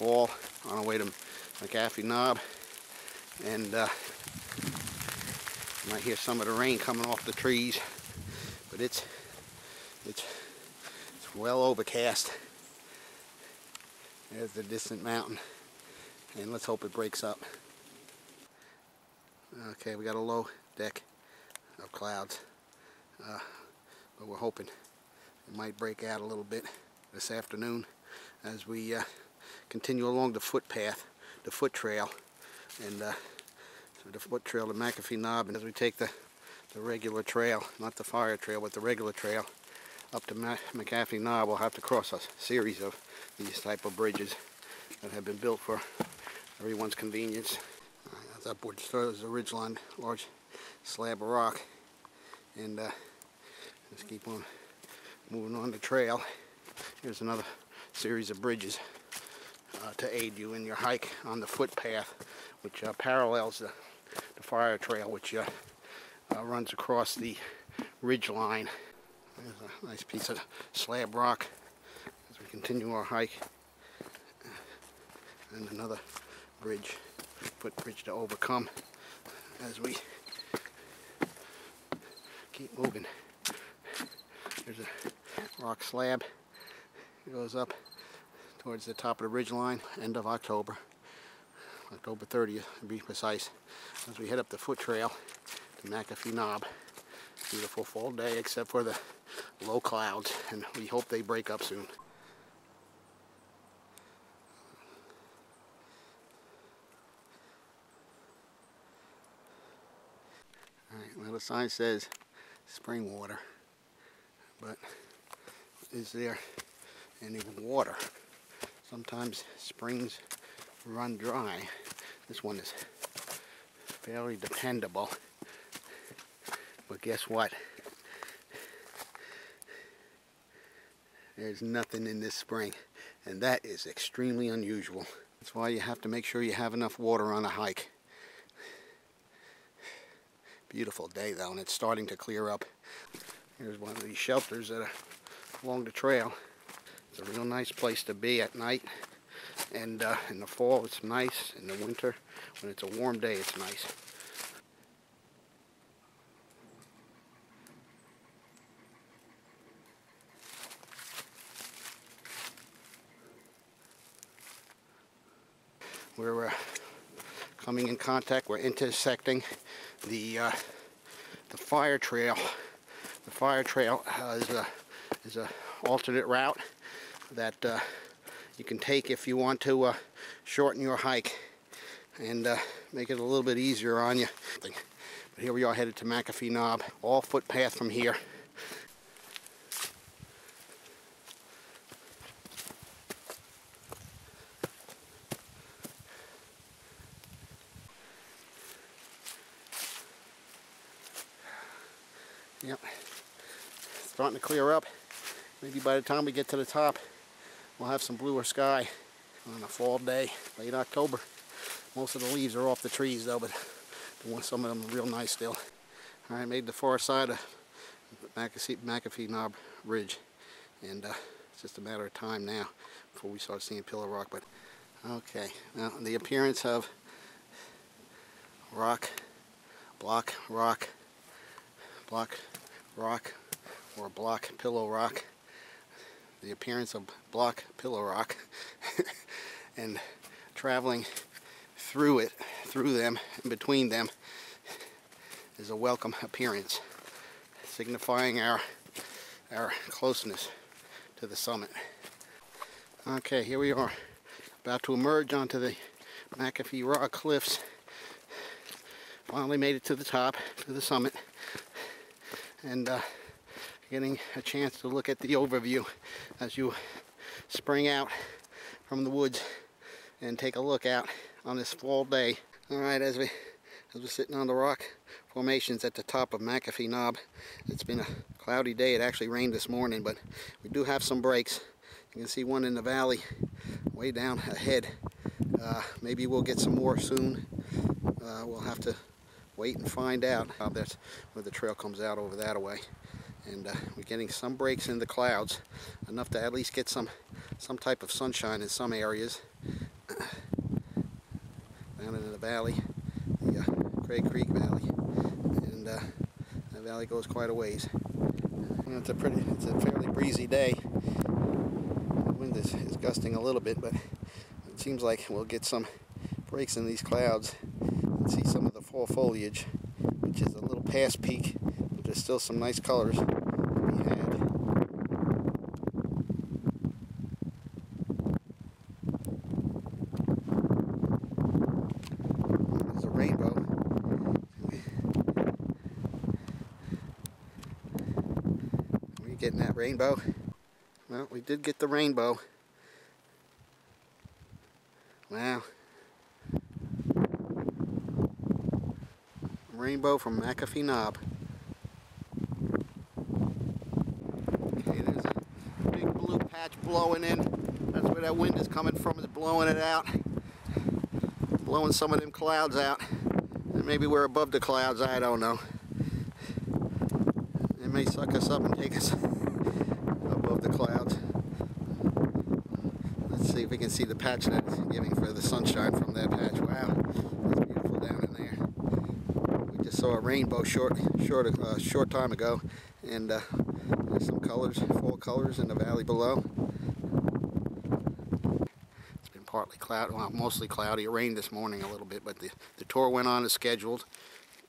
fall on our way to McAfee Knob, and you might hear some of the rain coming off the trees, but it's well overcast. There's the distant mountain, and let's hope it breaks up. Okay, we got a low deck of clouds, but we're hoping it might break out a little bit this afternoon as we continue along the footpath, the foot trail, and so the foot trail to McAfee Knob, and as we take the regular trail, not the fire trail, but the regular trail up to McAfee Knob, we'll have to cross a series of these type of bridges that have been built for everyone's convenience. As upwards there's a ridgeline, large slab of rock, and let's keep on moving on the trail. Here's another series of bridges to aid you in your hike on the footpath, which parallels the fire trail, which runs across the ridge line. There's a nice piece of slab rock as we continue our hike, and another bridge, footbridge to overcome as we keep moving. There's a rock slab. It goes up towards the top of the ridge line, end of October 30th to be precise, as we head up the foot trail to McAfee Knob. Beautiful fall day except for the low clouds, and we hope they break up soon. Alright, well, the sign says spring water, but is there any water? Sometimes springs run dry. This one is fairly dependable, but guess what? There's nothing in this spring, and that is extremely unusual. That's why you have to make sure you have enough water on a hike. Beautiful day though, and it's starting to clear up. Here's one of these shelters that are along the trail. It's a real nice place to be at night, and in the fall it's nice. In the winter, when it's a warm day, it's nice. We're coming in contact, we're intersecting the fire trail. The fire trail is a alternate route that you can take if you want to shorten your hike and make it a little bit easier on you. But here we are headed to McAfee Knob, all footpath from here. Yep, starting to clear up. Maybe by the time we get to the top, we'll have some bluer sky on a fall day, late October. Most of the leaves are off the trees though, but some of them are real nice still. I made the far side of McAfee Knob Ridge, and it's just a matter of time now before we start seeing pillow rock. But okay, now the appearance of block rock, or block pillow rock. The appearance of block pillow rock and traveling through them, in between them, is a welcome appearance, signifying our closeness to the summit. Okay, here we are, about to emerge onto the McAfee Rock Cliffs. Finally made it to the top, to the summit, and getting a chance to look at the overview as you spring out from the woods and take a look out on this fall day. Alright, as we're sitting on the rock formations at the top of McAfee Knob, it's been a cloudy day. It actually rained this morning, but we do have some breaks. You can see one in the valley way down ahead. Maybe we'll get some more soon. We'll have to wait and find out. That's where the trail comes out over that way. and we're getting some breaks in the clouds, enough to at least get some type of sunshine in some areas. Down in the valley, the Craig Creek Valley, and that valley goes quite a ways. You know, it's a fairly breezy day. The wind is gusting a little bit, but it seems like we'll get some breaks in these clouds and see some of the fall foliage, which is a little past peak, but there's still some nice colors to be had. There's a rainbow. Are we getting that rainbow? Well, we did get the rainbow. Wow. Rainbow from McAfee knob. Okay, there's a big blue patch blowing in. That's where that wind is coming from, is blowing it out. Blowing some of them clouds out. And maybe we're above the clouds, I don't know. It may suck us up and take us above the clouds. Let's see if we can see the patch that it's giving for the sunshine from that patch. Wow, it's beautiful down in there. We just saw a rainbow short time ago, and there's some colors, fall colors in the valley below. It's been partly cloudy, well, mostly cloudy. It rained this morning a little bit, but the tour went on as scheduled,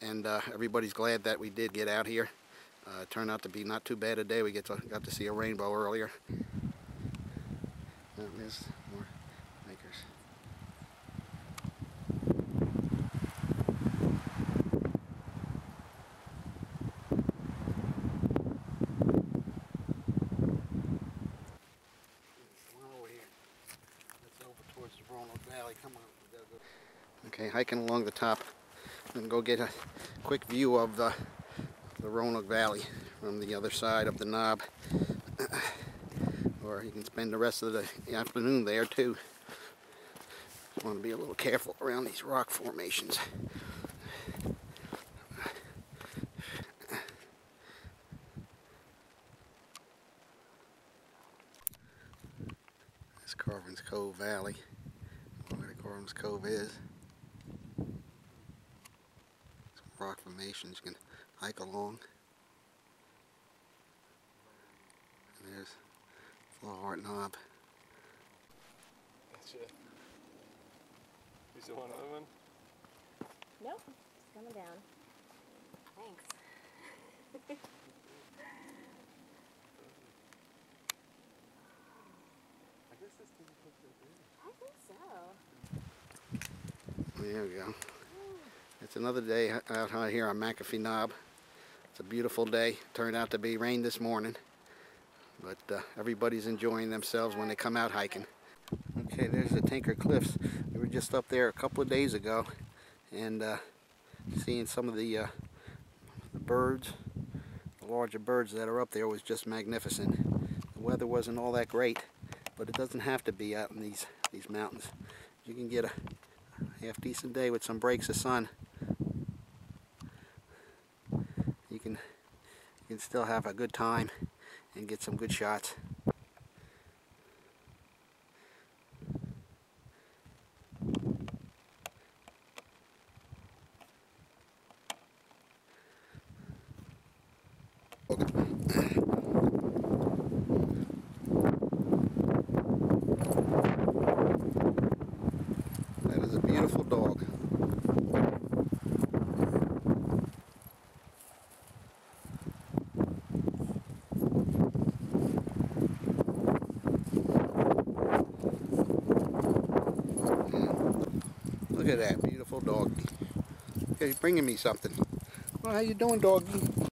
and everybody's glad that we did get out here. It turned out to be not too bad a day. We got to see a rainbow earlier. There's more makers. One over here. That's over towards the Roanoke Valley. Come on, we gotta go. Okay, hiking along the top and go get a quick view of the Roanoke Valley from the other side of the knob. Or you can spend the rest of the afternoon there too. Just want to be a little careful around these rock formations. This Carvin's Cove Valley, where Carvin's Cove is. Some rock formations you can hike along. And there's Flowhart Knob. Gotcha. You still want another one? Nope, it's coming down. Thanks. I guess this doesn't look so I think so. There we go. It's another day out here on McAfee Knob. It's a beautiful day. Turned out to be rain this morning. But everybody's enjoying themselves when they come out hiking. Okay, there's the Tinker Cliffs. We were just up there a couple of days ago, and seeing some of the birds, the larger birds that are up there, was just magnificent. The weather wasn't all that great, but it doesn't have to be out in these mountains. You can get a half decent day with some breaks of sun. You can still have a good time and get some good shots. That is a beautiful dog. Look at that beautiful doggy. Okay, he's bringing me something. Well, how you doing, doggy?